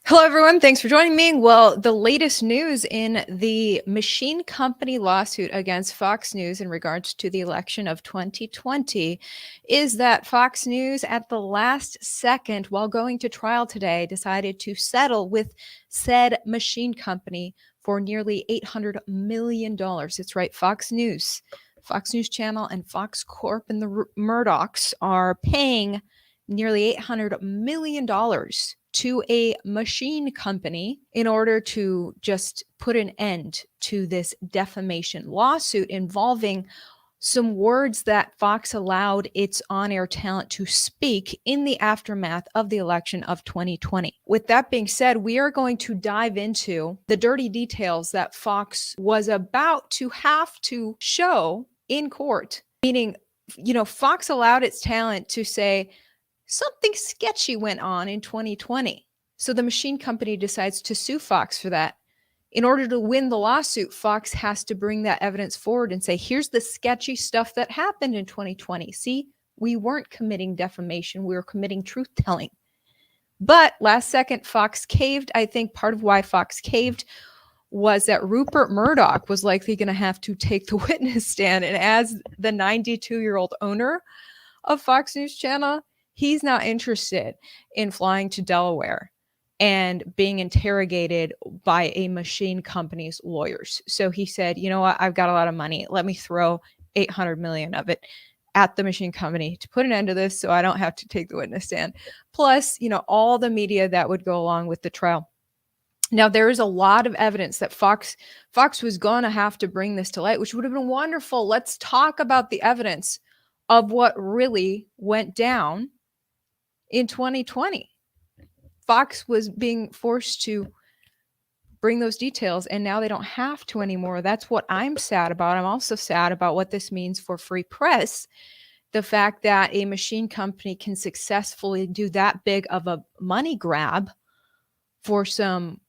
Hello, everyone. Thanks for joining me. Well, the latest news in the machine company lawsuit against Fox News in regards to the election of 2020 is that Fox News, at the last second, while going to trial today, decided to settle with said machine company for nearly $800 million. It's right, Fox News Channel, and Fox Corp and the Murdochs are paying nearly $800 million to a machine company in order to just put an end to this defamation lawsuit involving some words that Fox allowed its on-air talent to speak in the aftermath of the election of 2020. With that being said, we are going to dive into the dirty details that Fox was about to have to show in court, meaning, Fox allowed its talent to say, something sketchy went on in 2020. So the machine company decides to sue Fox for that. In order to win the lawsuit, Fox has to bring that evidence forward and say, here's the sketchy stuff that happened in 2020. See, we weren't committing defamation. We were committing truth telling. But last second, Fox caved. I think part of why Fox caved was that Rupert Murdoch was likely going to have to take the witness stand. And as the 92-year-old owner of Fox News Channel, he's not interested in flying to Delaware and being interrogated by a machine company's lawyers. So he said, you know what, I've got a lot of money. Let me throw 800 million of it at the machine company to put an end to this so I don't have to take the witness stand. Plus, all the media that would go along with the trial. Now, there is a lot of evidence that Fox was going to have to bring this to light, which would have been wonderful. Let's talk about the evidence of what really went down in 2020. Fox was being forced to bring those details, and now they don't have to anymore. That's what I'm sad about. I'm also sad about what this means for free press. The fact that a machine company can successfully do that big of a money grab for some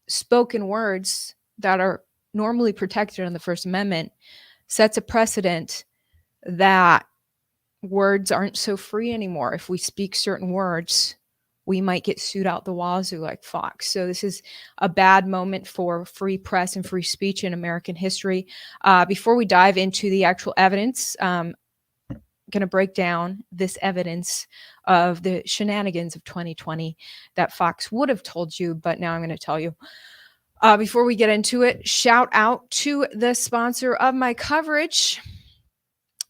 spoken words that are normally protected in the First Amendment sets a precedent that words aren't so free anymore. If we speak certain words, we might get sued out the wazoo like Fox. So this is a bad moment for free press and free speech in American history. Before we dive into the actual evidence, I'm going to break down this evidence of the shenanigans of 2020 that Fox would have told you, but now I'm going to tell you. Before we get into it, shout out to the sponsor of my coverage.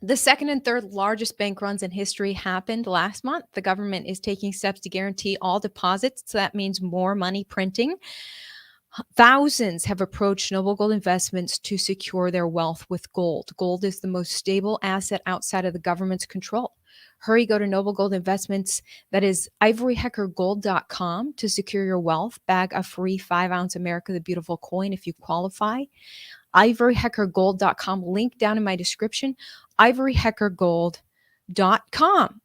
The second and third largest bank runs in history happened last month. The government is taking steps to guarantee all deposits. So that means more money printing. Thousands have approached Noble Gold Investments to secure their wealth with gold. Gold is the most stable asset outside of the government's control. Hurry, go to Noble Gold Investments. That is ivoryheckergold.com to secure your wealth. Bag a free 5-ounce America the Beautiful coin if you qualify. ivoryheckergold.com. Link down in my description. ivoryheckergold.com.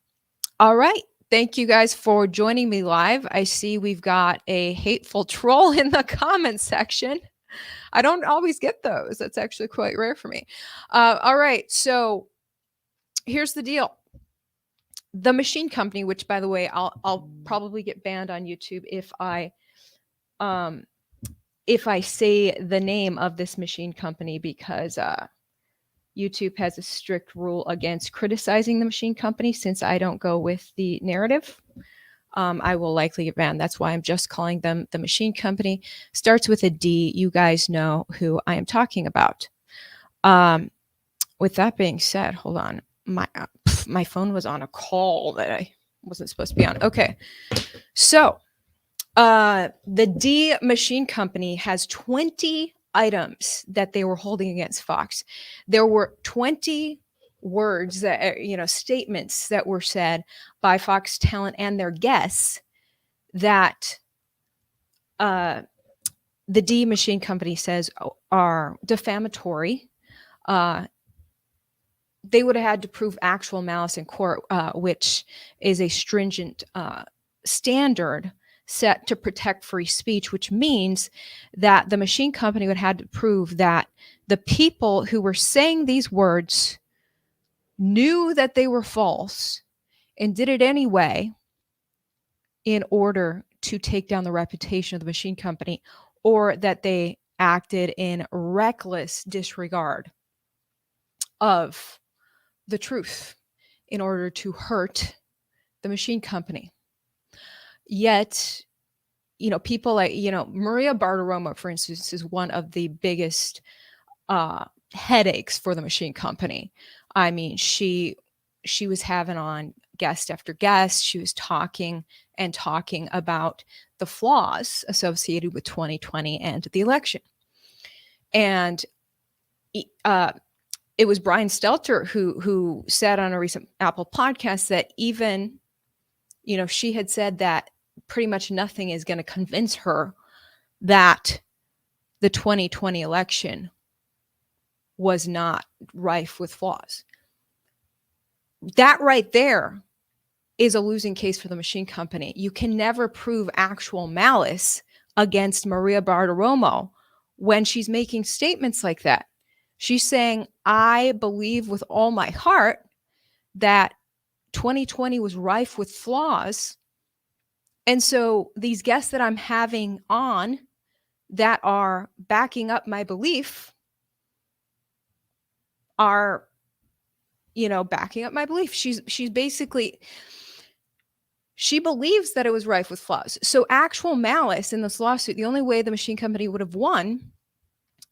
All right. Thank you guys for joining me live. I see we've got a hateful troll in the comment section. I don't always get those. That's actually quite rare for me. All right. So here's the deal. The machine company, which, by the way, I'll probably get banned on YouTube if I say the name of this machine company, because YouTube has a strict rule against criticizing the machine company. Since I don't go with the narrative, I will likely get banned. That's why I'm just calling them the machine company. Starts with a D. You guys know who I am talking about. With that being said, hold on. My phone was on a call that I wasn't supposed to be on. Okay. So the D machine company has 20 items that they were holding against Fox. There were 20 words that, statements that were said by Fox talent and their guests that the D machine company says are defamatory. They would have had to prove actual malice in court, which is a stringent standard set to protect free speech, which means that the machine company would have had to prove that the people who were saying these words knew that they were false and did it anyway in order to take down the reputation of the machine company, or that they acted in reckless disregard of the truth in order to hurt the machine company. Yet, people like, Maria Bartiromo, for instance, is one of the biggest headaches for the machine company. I mean, she was having on guest after guest. She was talking about the flaws associated with 2020 and the election. And it was Brian Stelter who said on a recent Apple podcast that even, she had said that pretty much nothing is going to convince her that the 2020 election was not rife with flaws. That right there is a losing case for the machine company. You can never prove actual malice against Maria Bartiromo when she's making statements like that. She's saying, I believe with all my heart that 2020 was rife with flaws. And so these guests that I'm having on that are backing up my belief are, backing up my belief. She's basically, she believes that it was rife with flaws. So actual malice in this lawsuit, the only way the machine company would have won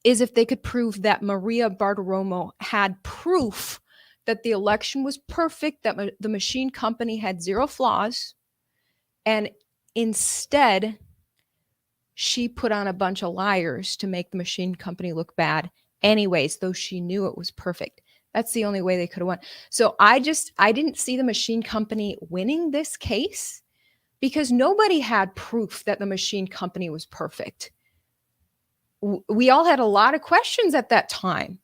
is if they could prove that Maria Bartiromo had proof that the election was perfect, that the machine company had zero flaws, and instead she put on a bunch of liars to make the machine company look bad anyways, though she knew it was perfect. That's the only way they could have won. So I didn't see the machine company winning this case because nobody had proof that the machine company was perfect. We all had a lot of questions at that time.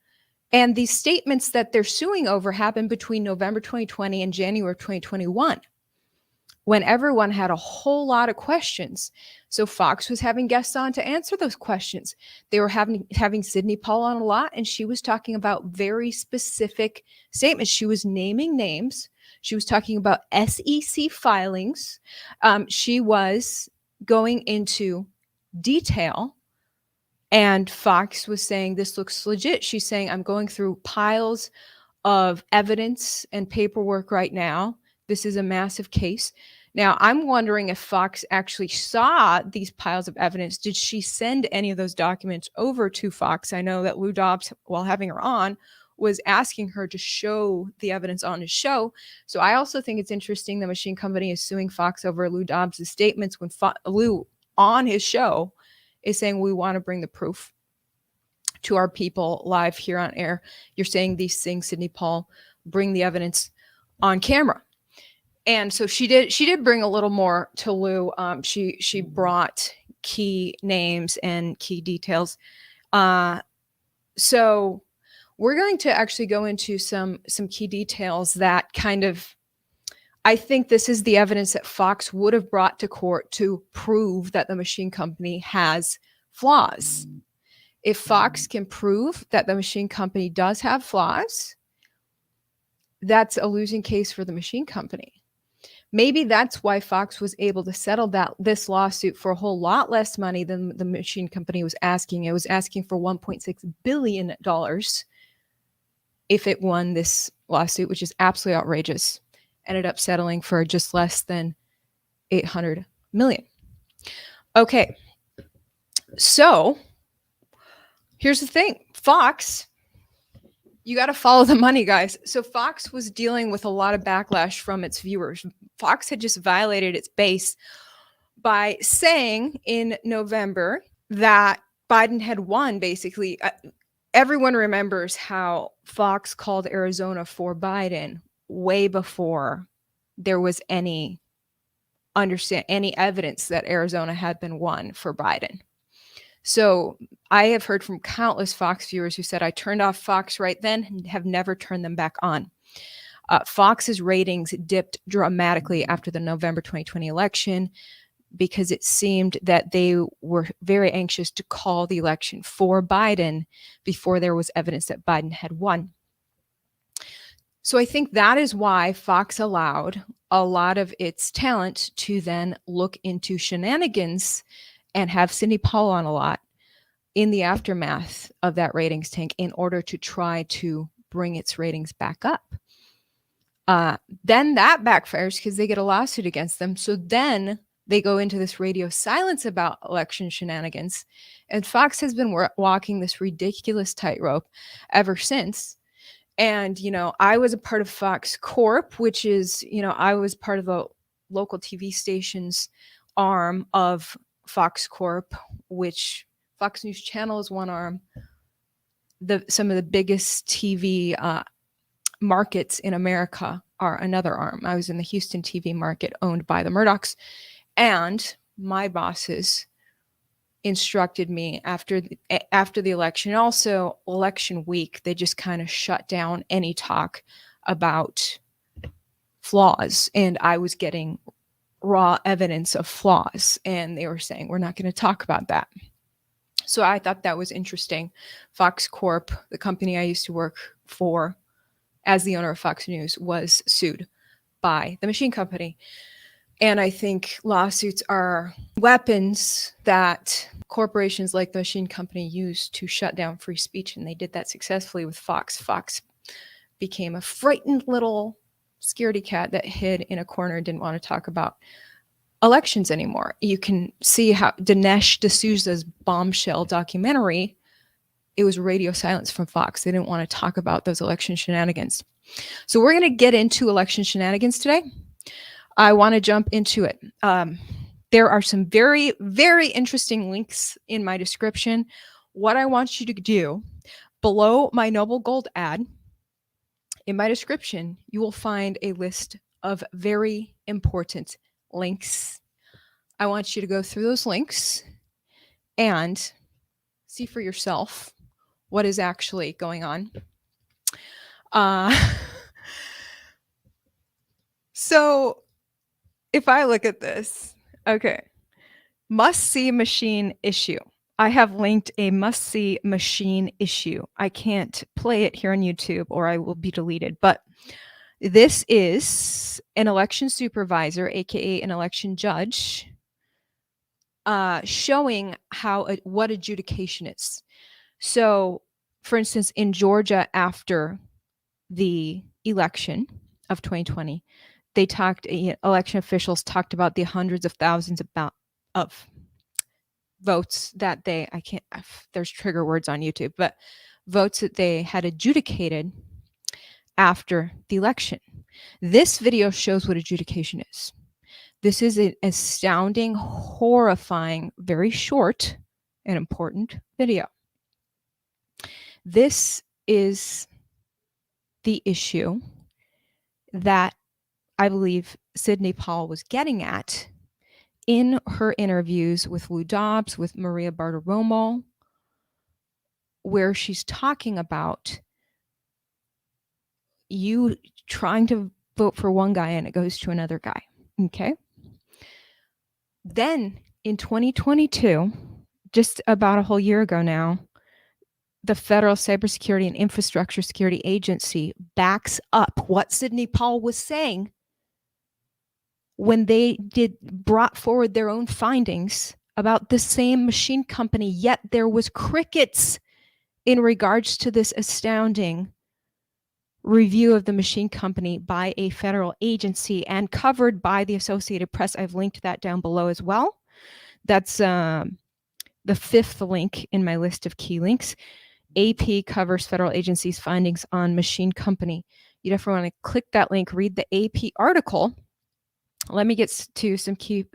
And these statements that they're suing over happened between November 2020 and January 2021, when everyone had a whole lot of questions. So Fox was having guests on to answer those questions. They were having Sidney Paul on a lot, and she was talking about very specific statements. She was naming names. She was talking about SEC filings. She was going into detail. And Fox was saying, this looks legit. She's saying, I'm going through piles of evidence and paperwork right now. This is a massive case. Now, I'm wondering if Fox actually saw these piles of evidence. Did she send any of those documents over to Fox? I know that Lou Dobbs, while having her on, was asking her to show the evidence on his show. So I also think it's interesting the machine company is suing Fox over Lou Dobbs' statements when Lou, on his show, is saying, we want to bring the proof to our people live here on air. You're saying these things, Sidney Paul, bring the evidence on camera. And so she did bring a little more to Lou. She brought key names and key details. So we're going to actually go into some key details that kind of, I think this is the evidence that Fox would have brought to court to prove that the machine company has flaws. If Fox can prove that the machine company does have flaws, that's a losing case for the machine company. Maybe that's why Fox was able to settle this lawsuit for a whole lot less money than the machine company was asking. It was asking for $1.6 billion if it won this lawsuit, which is absolutely outrageous. Ended up settling for just less than $800 million. Okay. So here's the thing. Fox, you got to follow the money, guys. So Fox was dealing with a lot of backlash from its viewers. Fox had just violated its base by saying in November that Biden had won, basically. Everyone remembers how Fox called Arizona for Biden way before there was any evidence that Arizona had been won for Biden. So I have heard from countless Fox viewers who said, I turned off Fox right then and have never turned them back on. Fox's ratings dipped dramatically after the November 2020 election because it seemed that they were very anxious to call the election for Biden before there was evidence that Biden had won. So I think that is why Fox allowed a lot of its talent to then look into shenanigans and have Sidney Powell on a lot in the aftermath of that ratings tank in order to try to bring its ratings back up. Then that backfires because they get a lawsuit against them. So then they go into this radio silence about election shenanigans. And Fox has been walking this ridiculous tightrope ever since. And, I was a part of Fox Corp, which is, I was part of the local TV station's arm of Fox Corp, which Fox News Channel is one arm. Some of the biggest TV markets in America are another arm. I was in the Houston TV market owned by the Murdochs, and my bosses instructed me after the election, also election week, they just kind of shut down any talk about flaws, and I was getting raw evidence of flaws, and they were saying, we're not going to talk about that. So I thought that was interesting. Fox Corp, the company I used to work for as the owner of Fox News, was sued by the machine company. And I think lawsuits are weapons that corporations like the machine company use to shut down free speech. And they did that successfully with Fox. Fox became a frightened little scaredy cat that hid in a corner and didn't want to talk about elections anymore. You can see how Dinesh D'Souza's bombshell documentary, it was radio silence from Fox. They didn't want to talk about those election shenanigans. So we're going to get into election shenanigans today. I want to jump into it. There are some very, very interesting links in my description. What I want you to do, below my Noble Gold ad, in my description, you will find a list of very important links. I want you to go through those links and see for yourself what is actually going on. So if I look at this, okay, must-see machine issue. I have linked a must-see machine issue. I can't play it here on YouTube or I will be deleted, but this is an election supervisor, aka an election judge, showing what adjudication is. So, for instance, in Georgia after the election of 2020, election officials talked about the hundreds of thousands of votes that there's trigger words on YouTube, but votes that they had adjudicated after the election. This video shows what adjudication is. This is an astounding, horrifying, very short and important video. This is the issue that I believe Sidney Powell was getting at in her interviews with Lou Dobbs, with Maria Bartiromo, where she's talking about you trying to vote for one guy and it goes to another guy. Okay. Then in 2022, just about a whole year ago now, the Federal Cybersecurity and Infrastructure Security Agency backs up what Sidney Powell was saying when they brought forward their own findings about the same machine company, yet there was crickets in regards to this astounding review of the machine company by a federal agency and covered by the Associated Press. I've linked that down below as well. That's the fifth link in my list of key links. AP covers federal agencies' findings on machine company. You definitely want to click that link, read the AP article. Let me get to some key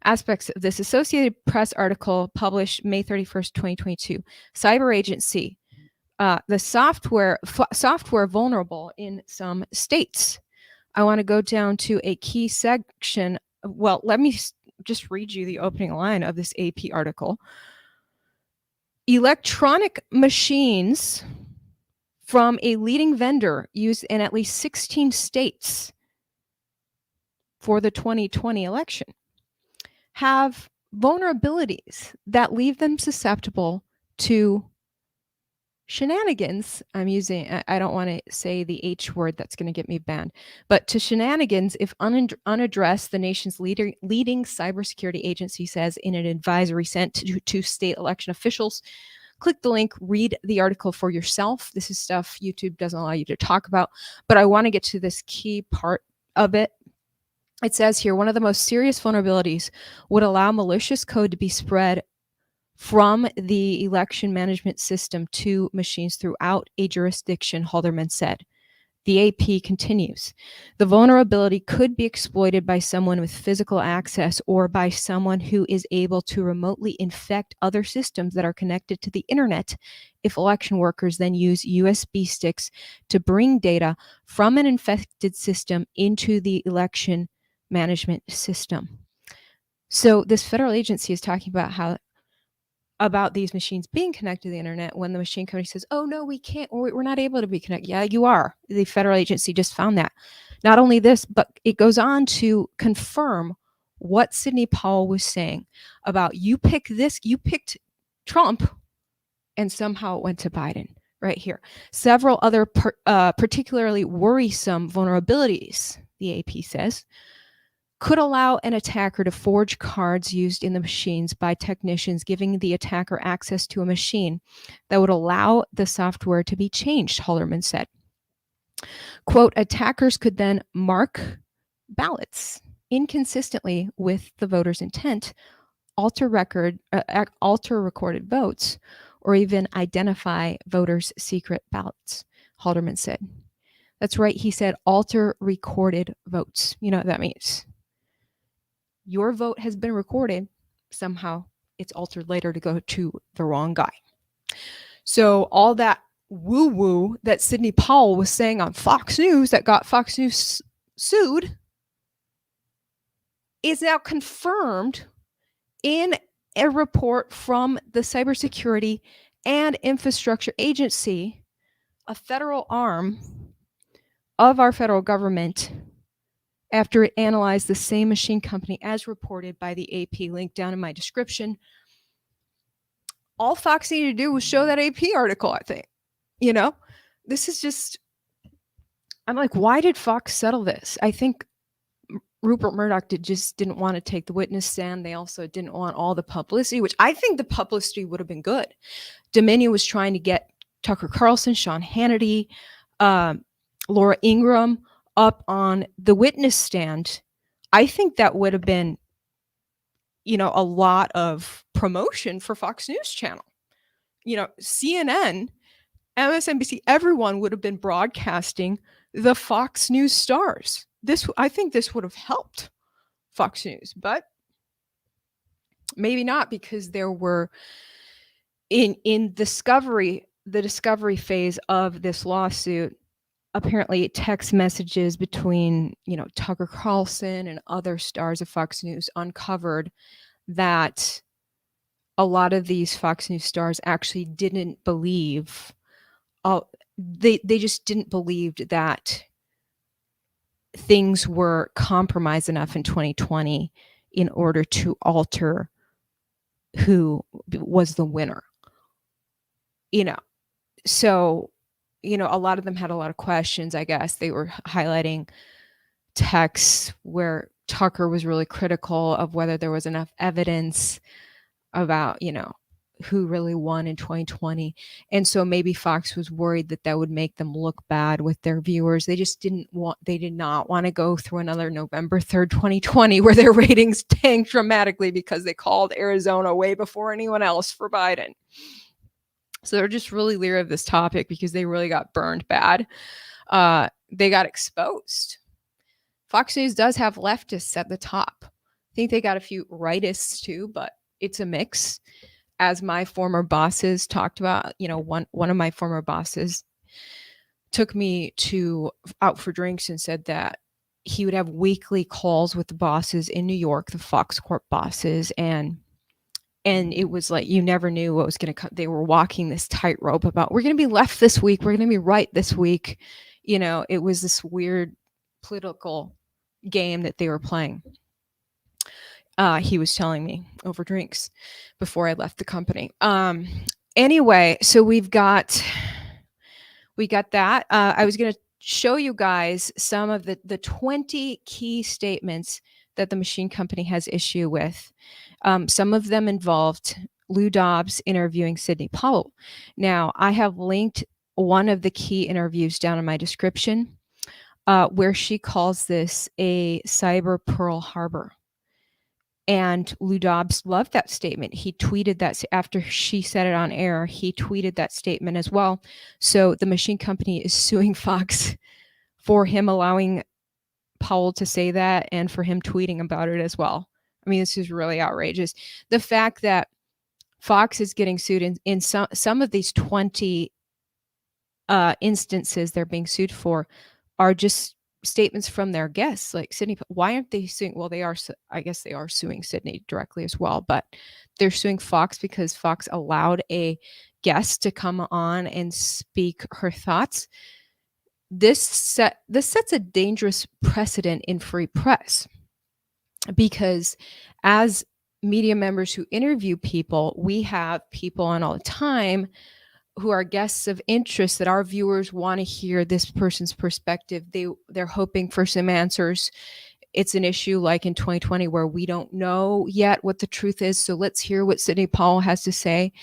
aspects of this. Associated Press article published May 31st, 2022. Cyber agency, the software vulnerable in some states. I want to go down to a key section. Well, let me just read you the opening line of this AP article. Electronic machines from a leading vendor used in at least 16 states for the 2020 election have vulnerabilities that leave them susceptible to shenanigans. I don't want to say the H word, that's going to get me banned, but to shenanigans if unaddressed, the nation's leading cybersecurity agency says in an advisory sent to state election officials. Click the link, read the article for yourself. This is stuff YouTube doesn't allow you to talk about, but I want to get to this key part of it. It says here, one of the most serious vulnerabilities would allow malicious code to be spread from the election management system to machines throughout a jurisdiction, Halderman said. The AP continues. The vulnerability could be exploited by someone with physical access or by someone who is able to remotely infect other systems that are connected to the internet if election workers then use USB sticks to bring data from an infected system into the election management system. So this federal agency is talking about these machines being connected to the internet when the machine company says, oh, no, we can't, or we're not able to be connected. Yeah, you are. The federal agency just found that. Not only this, but it goes on to confirm what Sidney Powell was saying about you picked Trump, and somehow it went to Biden right here. Several other particularly worrisome vulnerabilities, the AP says, could allow an attacker to forge cards used in the machines by technicians, giving the attacker access to a machine that would allow the software to be changed, Halderman said. Quote, attackers could then mark ballots inconsistently with the voter's intent, alter recorded votes, or even identify voters' secret ballots, Halderman said. That's right, he said alter recorded votes. You know what that means. Your vote has been recorded. Somehow it's altered later to go to the wrong guy. So all that woo-woo that Sidney Powell was saying on Fox News that got Fox News sued is now confirmed in a report from the Cybersecurity and Infrastructure Agency, a federal arm of our federal government, after it analyzed the same machine company as reported by the AP, link down in my description. All Fox needed to do was show that AP article, I think. You know, this is just, I'm like, why did Fox settle this? I think Rupert Murdoch just didn't want to take the witness stand. They also didn't want all the publicity, which I think the publicity would have been good. Dominion was trying to get Tucker Carlson, Sean Hannity, Laura Ingraham up on the witness stand. I think that would have been, a lot of promotion for Fox News Channel. CNN, MSNBC, everyone would have been broadcasting the Fox News stars. I think this would have helped Fox News, but maybe not, because there were in the discovery phase of this lawsuit, apparently text messages between, Tucker Carlson and other stars of Fox News uncovered that a lot of these Fox News stars actually didn't believe, they just didn't believe that things were compromised enough in 2020 in order to alter who was the winner. So, a lot of them had a lot of questions, I guess. They were highlighting texts where Tucker was really critical of whether there was enough evidence about, who really won in 2020. And so maybe Fox was worried that would make them look bad with their viewers. They did not want to go through another November 3rd, 2020, where their ratings tanked dramatically because they called Arizona way before anyone else for Biden. So they're just really leery of this topic because they really got burned bad. They got exposed. Fox News does have leftists at the top. I think they got a few rightists too, but it's a mix. As my former bosses talked about, one of my former bosses took me out for drinks and said that he would have weekly calls with the bosses in New York, the Fox Corp bosses, and it was like you never knew what was going to come. They were walking this tightrope about, we're going to be left this week, we're going to be right this week. It was this weird political game that they were playing. He was telling me over drinks before I left the company. Anyway, so we got that. I was going to show you guys some of the 20 key statements that the machine company has issue with. Some of them involved Lou Dobbs interviewing Sidney Powell. Now, I have linked one of the key interviews down in my description, where she calls this a cyber Pearl Harbor. And Lou Dobbs loved that statement. He tweeted that after she said it on air, he tweeted that statement as well. So the machine company is suing Fox for him allowing Powell to say that and for him tweeting about it as well. I mean, this is really outrageous. The fact that Fox is getting sued in some of these 20 instances they're being sued for are just statements from their guests, like Sydney. Why aren't they suing? Well, they are. I guess they are suing Sydney directly as well, but they're suing Fox because Fox allowed a guest to come on and speak her thoughts. This sets a dangerous precedent in free press, because as media members who interview people, we have people on all the time who are guests of interest that our viewers want to hear this person's perspective. They're hoping for some answers. It's an issue like in 2020 where we don't know yet what the truth is. So let's hear what Sidney Powell has to say.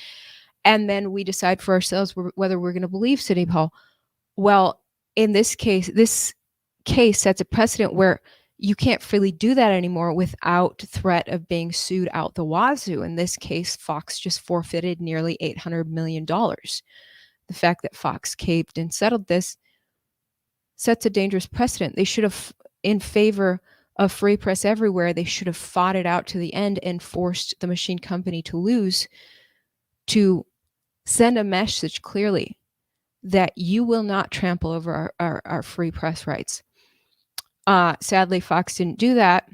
And then we decide for ourselves whether we're going to believe Sidney Powell. Well, in this case sets a precedent where you can't freely do that anymore without threat of being sued out the wazoo. In this case, Fox just forfeited nearly $800 million. The fact that Fox caved and settled this sets a dangerous precedent. They should have, in favor of free press everywhere, they should have fought it out to the end and forced the machine company to lose, to send a message clearly that you will not trample over our free press rights. Sadly, Fox didn't do that.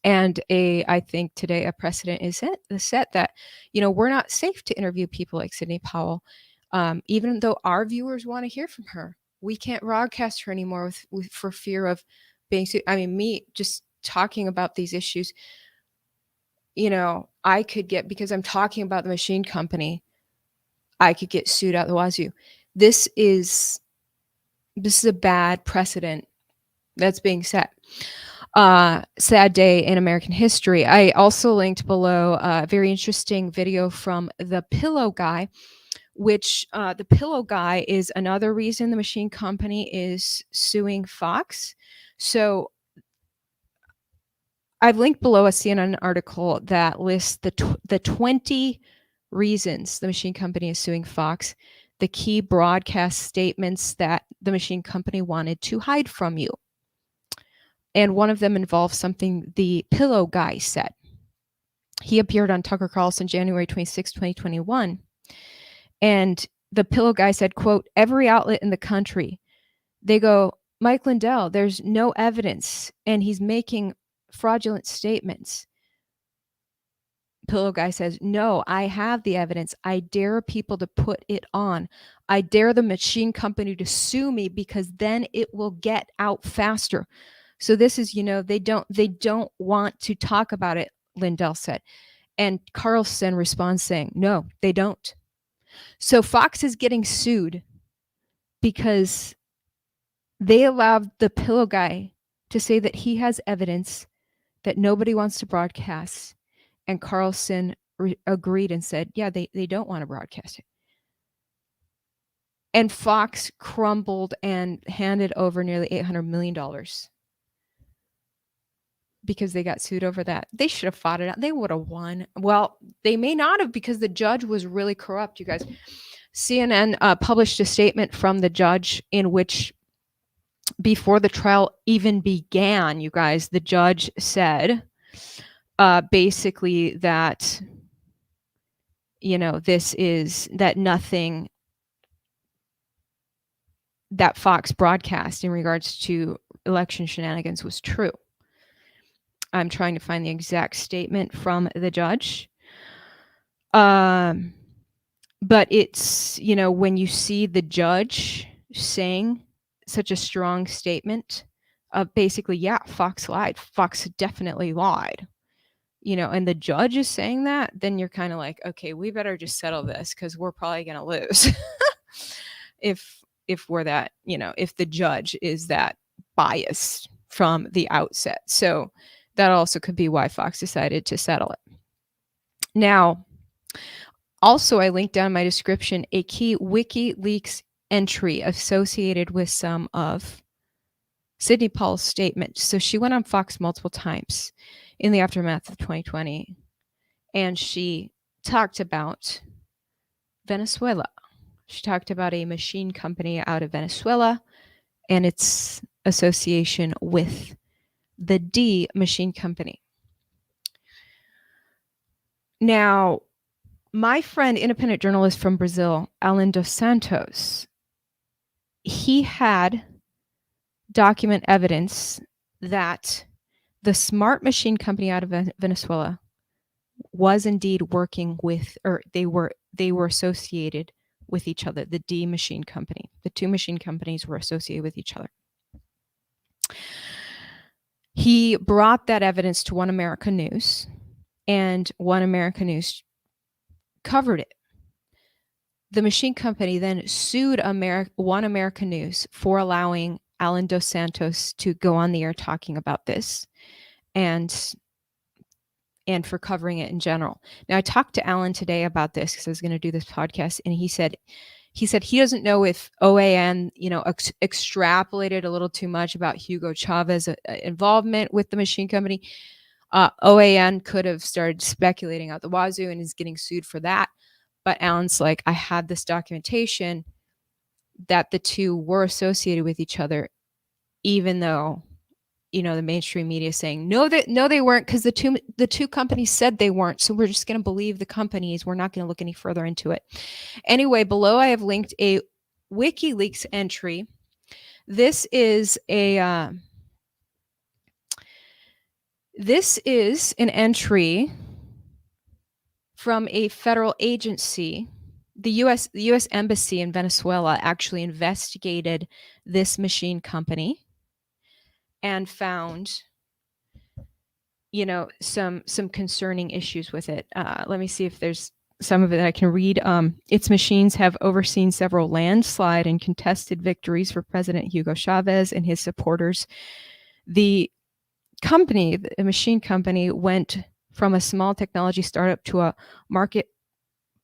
And I think today a precedent is set that, we're not safe to interview people like Sidney Powell. Even though our viewers want to hear from her, we can't broadcast her anymore for fear of being sued. I mean, me just talking about these issues, I could get, because I'm talking about the machine company, I could get sued out the wazoo. This is a bad precedent that's being set. Sad day in American history. I also linked below a very interesting video from the Pillow Guy, which the Pillow Guy is another reason the machine company is suing Fox. So I've linked below a CNN article that lists the 20 reasons the machine company is suing Fox, the key broadcast statements that the machine company wanted to hide from you. And one of them involves something the Pillow Guy said. He appeared on Tucker Carlson January 26, 2021. And the Pillow Guy said, quote, "Every outlet in the country, they go, Mike Lindell, there's no evidence, and he's making fraudulent statements." Pillow Guy says, "No, I have the evidence. I dare people to put it on. I dare the machine company to sue me because then it will get out faster." So this is, they don't want to talk about it, Lindell said. And Carlson responds saying, "No, they don't." So Fox is getting sued because they allowed the Pillow Guy to say that he has evidence that nobody wants to broadcast. And Carlson agreed and said, yeah, they don't want to broadcast it. And Fox crumbled and handed over nearly $800 million because they got sued over that. They should have fought it out. They would have won. Well, they may not have, because the judge was really corrupt, you guys. CNN published a statement from the judge in which, before the trial even began, you guys, the judge said basically that, this is that nothing that Fox broadcast in regards to election shenanigans was true. I'm trying to find the exact statement from the judge. But it's, when you see the judge saying such a strong statement of basically, yeah, Fox lied. Fox definitely lied. and the judge is saying that, then you're kind of like, okay, we better just settle this because we're probably going to lose if we're that, if the judge is that biased from the outset. So that also could be why Fox decided to settle it. Now, also, I linked down in my description a key WikiLeaks entry associated with some of Sidney Powell's statement. So she went on Fox multiple times in the aftermath of 2020, and she talked about Venezuela. She talked about a machine company out of Venezuela and its association with the D Machine Company. Now, my friend, independent journalist from Brazil, Alan dos Santos, he had document evidence that the Smart Machine Company out of Venezuela was indeed working with, or they were associated with each other, the D Machine Company. The two machine companies were associated with each other. He brought that evidence to One America News, and One America News covered it. The machine company then sued One America News for allowing Alan dos Santos to go on the air talking about this, and for covering it in general. Now, I talked to Alan today about this because I was going to do this podcast, and he said he doesn't know if OAN, extrapolated a little too much about Hugo Chavez's involvement with the machine company. OAN could have started speculating out the wazoo and is getting sued for that. But Alan's like, I had this documentation that the two were associated with each other, even though, the mainstream media is saying, no, they weren't, because the two companies said they weren't. So we're just going to believe the companies. We're not going to look any further into it. Anyway, below I have linked a WikiLeaks entry. This is an entry from a federal agency. The U.S. Embassy in Venezuela actually investigated this machine company and found, some concerning issues with it. Let me see if there's some of it I can read. Its machines have overseen several landslide and contested victories for President Hugo Chavez and his supporters. The company, the machine company, went from a small technology startup to a market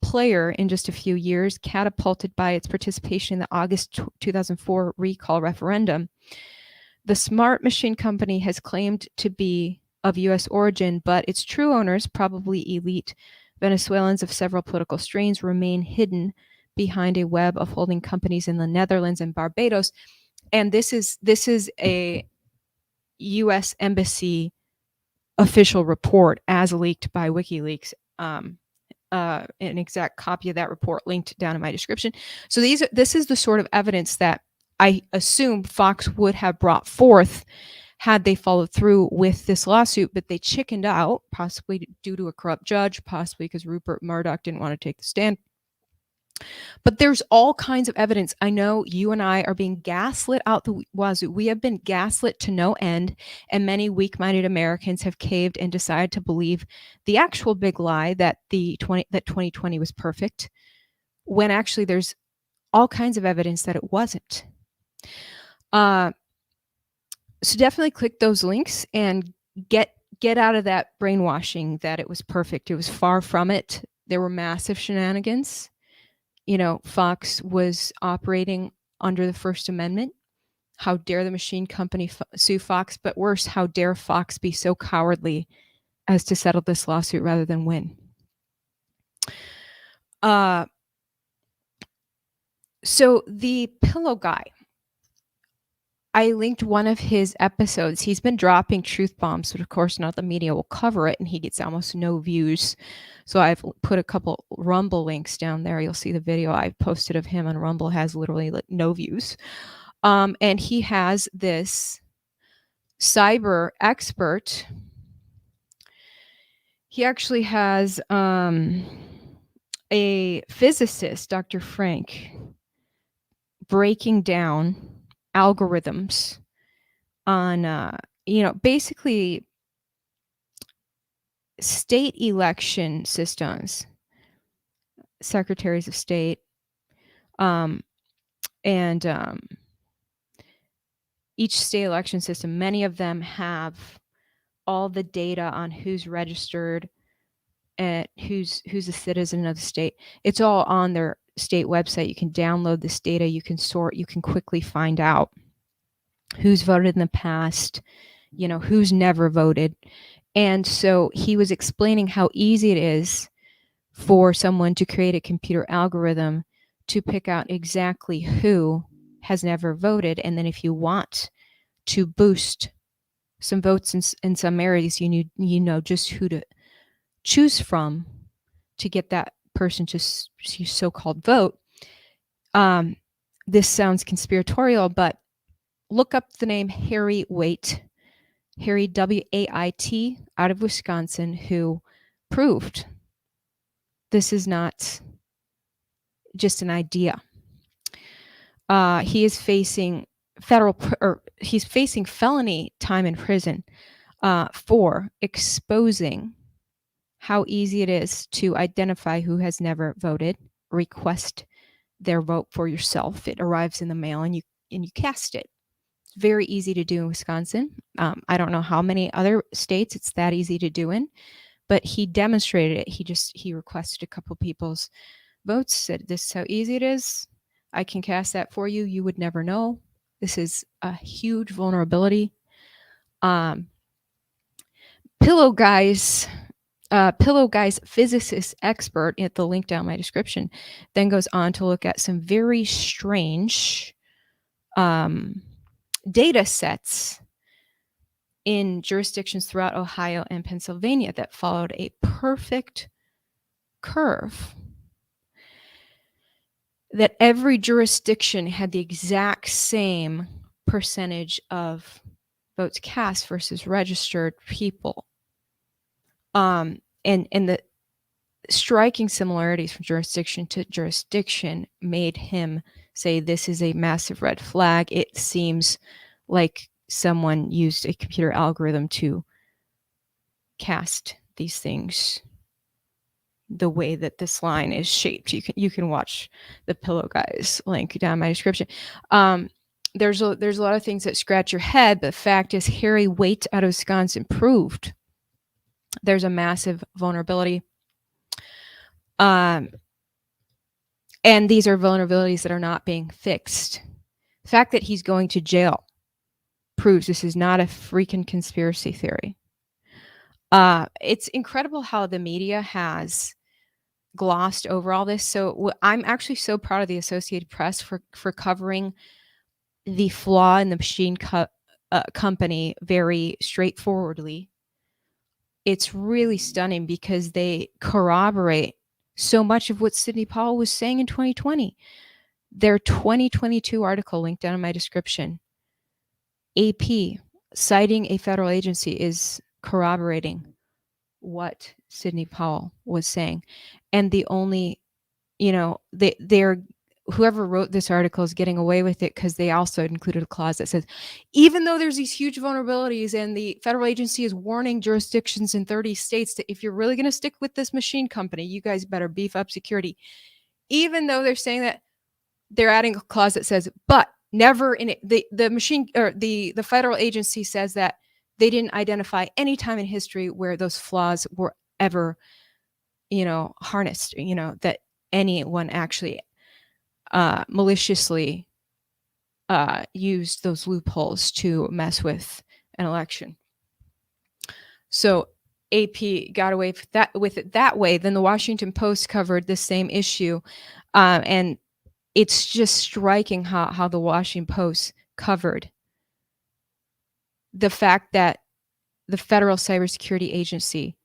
player in just a few years, catapulted by its participation in the August 2004 recall referendum. The Smart Machine Company has claimed to be of U.S. origin, but its true owners, probably elite Venezuelans of several political strains, remain hidden behind a web of holding companies in the Netherlands and Barbados. And this is a U.S. Embassy official report as leaked by WikiLeaks. An exact copy of that report linked down in my description. So this is the sort of evidence that I assume Fox would have brought forth had they followed through with this lawsuit, but they chickened out, possibly due to a corrupt judge, possibly because Rupert Murdoch didn't want to take the stand. But there's all kinds of evidence. I know you and I are being gaslit out the wazoo. We have been gaslit to no end, and many weak-minded Americans have caved and decided to believe the actual big lie that 2020 was perfect, when actually there's all kinds of evidence that it wasn't. So definitely click those links and get out of that brainwashing that it was perfect. It was far from it. There were massive shenanigans. Fox was operating under the First Amendment. How dare the machine company sue Fox? But worse, how dare Fox be so cowardly as to settle this lawsuit rather than win? So the Pillow Guy, I linked one of his episodes. He's been dropping truth bombs, but of course not the media will cover it, and he gets almost no views. So I've put a couple Rumble links down there. You'll see the video I posted of him on Rumble has literally no views. And he has this cyber expert. He actually has a physicist, Dr. Frank, breaking down algorithms on, basically state election systems, secretaries of state, um, and each state election system, many of them have all the data on who's registered and who's a citizen of the state. It's all on their state website. You can download this data, you can sort, you can quickly find out who's voted in the past, you know, who's never voted. And so he was explaining how easy it is for someone to create a computer algorithm to pick out exactly who has never voted. And then if you want to boost some votes in some areas, you know just who to choose from to get that person to so-called vote. This sounds conspiratorial, but look up the name Harry Waite, Harry W-A-I-T, out of Wisconsin, who proved this is not just an idea. He is facing he's facing felony time in prison for exposing how easy it is to identify who has never voted, request their vote for yourself. It arrives in the mail and you cast it. It's very easy to do in Wisconsin. I don't know how many other states it's that easy to do in, but he demonstrated it. He requested a couple people's votes, said, this is how easy it is. I can cast that for you. You would never know. This is a huge vulnerability. Pillow Guy's physicist expert, at the link down in my description, then goes on to look at some very strange data sets in jurisdictions throughout Ohio and Pennsylvania that followed a perfect curve. That every jurisdiction had the exact same percentage of votes cast versus registered people. And the striking similarities from jurisdiction to jurisdiction made him say this is a massive red flag. It seems like someone used a computer algorithm to cast these things the way that this line is shaped. You can watch the Pillow Guys link down in my description. There's a lot of things that scratch your head, but the fact is Harry Waite out of Wisconsin proved there's a massive vulnerability. And these are vulnerabilities that are not being fixed. The fact that he's going to jail proves this is not a freaking conspiracy theory. It's incredible how the media has glossed over all this. So I'm actually so proud of the Associated Press for covering the flaw in the machine company very straightforwardly. It's really stunning because they corroborate so much of what Sidney Powell was saying in 2020. Their 2022 article linked down in my description, AP, citing a federal agency, is corroborating what Sidney Powell was saying. And the only, they're whoever wrote this article is getting away with it because they also included a clause that says, even though there's these huge vulnerabilities and the federal agency is warning jurisdictions in 30 states that if you're really going to stick with this machine company, you guys better beef up security. Even though they're saying that, they're adding a clause that says, but never in it, the machine or the federal agency says that they didn't identify any time in history where those flaws were ever, harnessed, that anyone actually maliciously used those loopholes to mess with an election. So AP got away with it that way. Then the Washington Post covered the same issue, and it's just striking how the Washington Post covered the fact that the Federal Cybersecurity Agency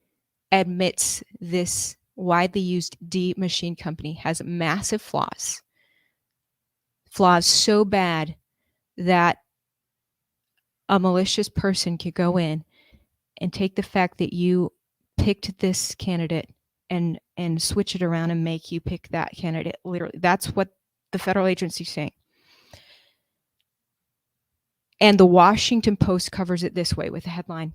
admits this widely used D machine company has massive flaws so bad that a malicious person could go in and take the fact that you picked this candidate and switch it around and make you pick that candidate. Literally, that's what the federal agency is saying. And the Washington Post covers it this way with a headline: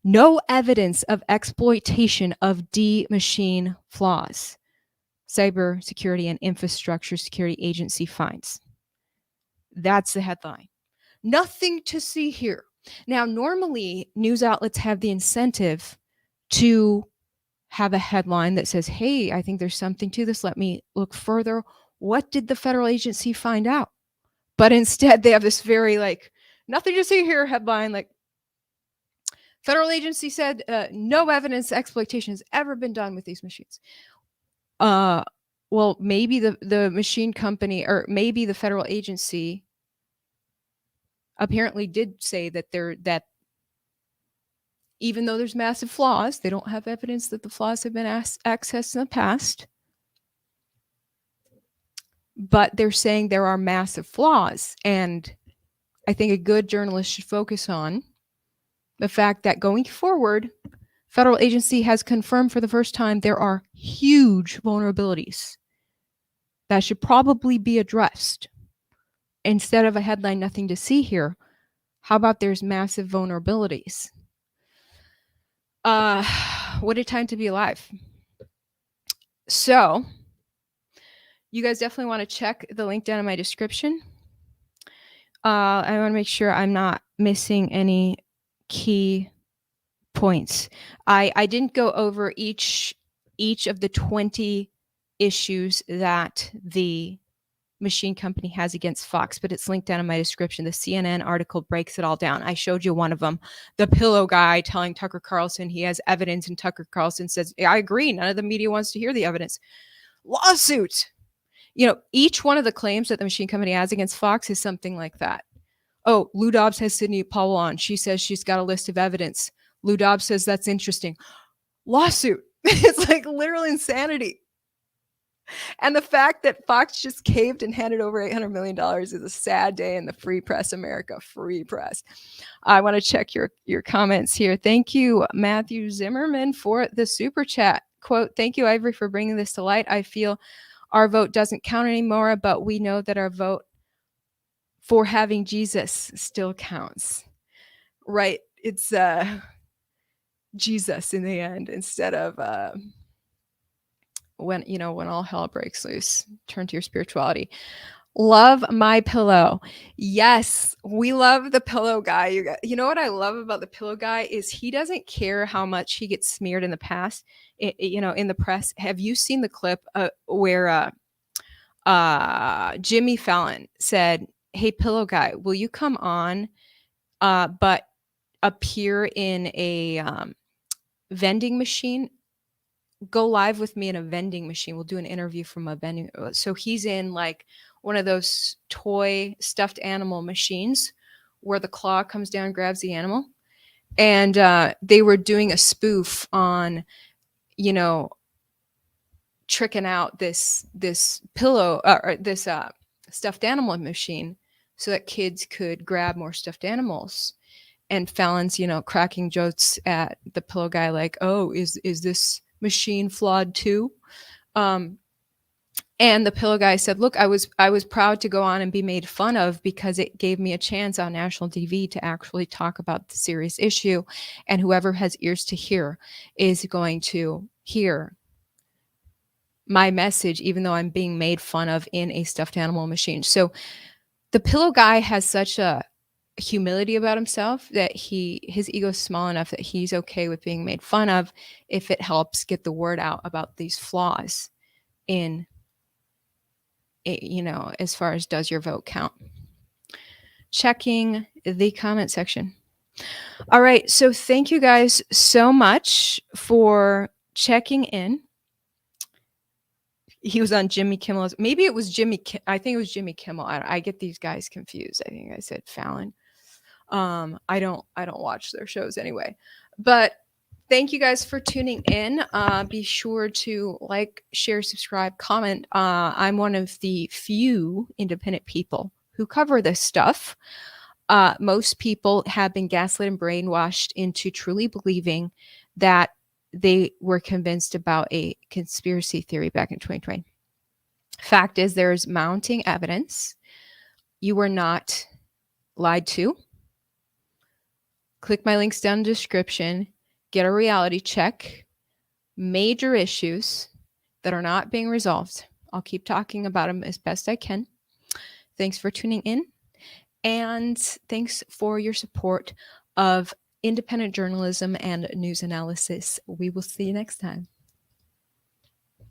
"No evidence of exploitation of D machine flaws. Cybersecurity and Infrastructure Security Agency finds." That's the headline. Nothing to see here. Now, normally news outlets have the incentive to have a headline that says, hey, I think there's something to this. Let me look further. What did the federal agency find out? But instead, they have this very nothing to see here headline, like federal agency said no evidence exploitation has ever been done with these machines. Well, maybe the machine company, or maybe the federal agency apparently did say that even though there's massive flaws, they don't have evidence that the flaws have been accessed in the past. But they're saying there are massive flaws. And I think a good journalist should focus on the fact that going forward, federal agency has confirmed for the first time there are huge vulnerabilities that should probably be addressed. Instead of a headline, nothing to see here, how about there's massive vulnerabilities? What a time to be alive. So you guys definitely want to check the link down in my description. I want to make sure I'm not missing any key points. I didn't go over each of the 20 issues that the machine company has against Fox, but it's linked down in my description. The CNN article breaks it all down. I showed you one of them, the pillow guy telling Tucker Carlson he has evidence, and Tucker Carlson says, I agree, none of the media wants to hear the evidence. Lawsuit. Each one of the claims that the machine company has against Fox is something like that. Oh, Lou Dobbs has Sidney Powell on. She says she's got a list of evidence. Lou Dobbs says that's interesting. Lawsuit. It's like literal insanity. And the fact that Fox just caved and handed over $800 million is a sad day in the free press, America. Free press. I want to check your comments here. Thank you, Matthew Zimmerman, for the super chat. Quote, thank you, Ivory, for bringing this to light. I feel our vote doesn't count anymore, but we know that our vote for having Jesus still counts. Right? It's Jesus in the end, instead of when all hell breaks loose. Turn to your spirituality. Love my pillow. Yes, we love the pillow guy. You know what I love about the pillow guy is he doesn't care how much he gets smeared in the past, in the press. Have you seen the clip where Jimmy Fallon said, hey, pillow guy, will you come on but appear in a vending machine? Go live with me in a vending machine. We'll do an interview from a vending. So he's in like one of those toy stuffed animal machines where the claw comes down and grabs the animal. And they were doing a spoof on, tricking out this pillow or this stuffed animal machine so that kids could grab more stuffed animals. And Fallon's, cracking jokes at the pillow guy, like, oh, is this machine flawed too? And the pillow guy said, look, I was proud to go on and be made fun of because it gave me a chance on national TV to actually talk about the serious issue. And whoever has ears to hear is going to hear my message, even though I'm being made fun of in a stuffed animal machine. So the pillow guy has such a humility about himself that his ego is small enough that he's okay with being made fun of if it helps get the word out about these flaws in, as far as does your vote count. Checking the comment section. All right. So thank you guys so much for checking in. He was on Jimmy Kimmel's. Maybe it was I think it was Jimmy Kimmel. I get these guys confused. I think I said Fallon. I don't watch their shows anyway. But thank you guys for tuning in. Be sure to like, share, subscribe, comment. I'm one of the few independent people who cover this stuff. Most people have been gaslit and brainwashed into truly believing that they were convinced about a conspiracy theory back in 2020. Fact is, there's mounting evidence. You were not lied to. Click my links down in the description. Get a reality check. Major issues that are not being resolved. I'll keep talking about them as best I can. Thanks for tuning in. And thanks for your support of independent journalism and news analysis. We will see you next time.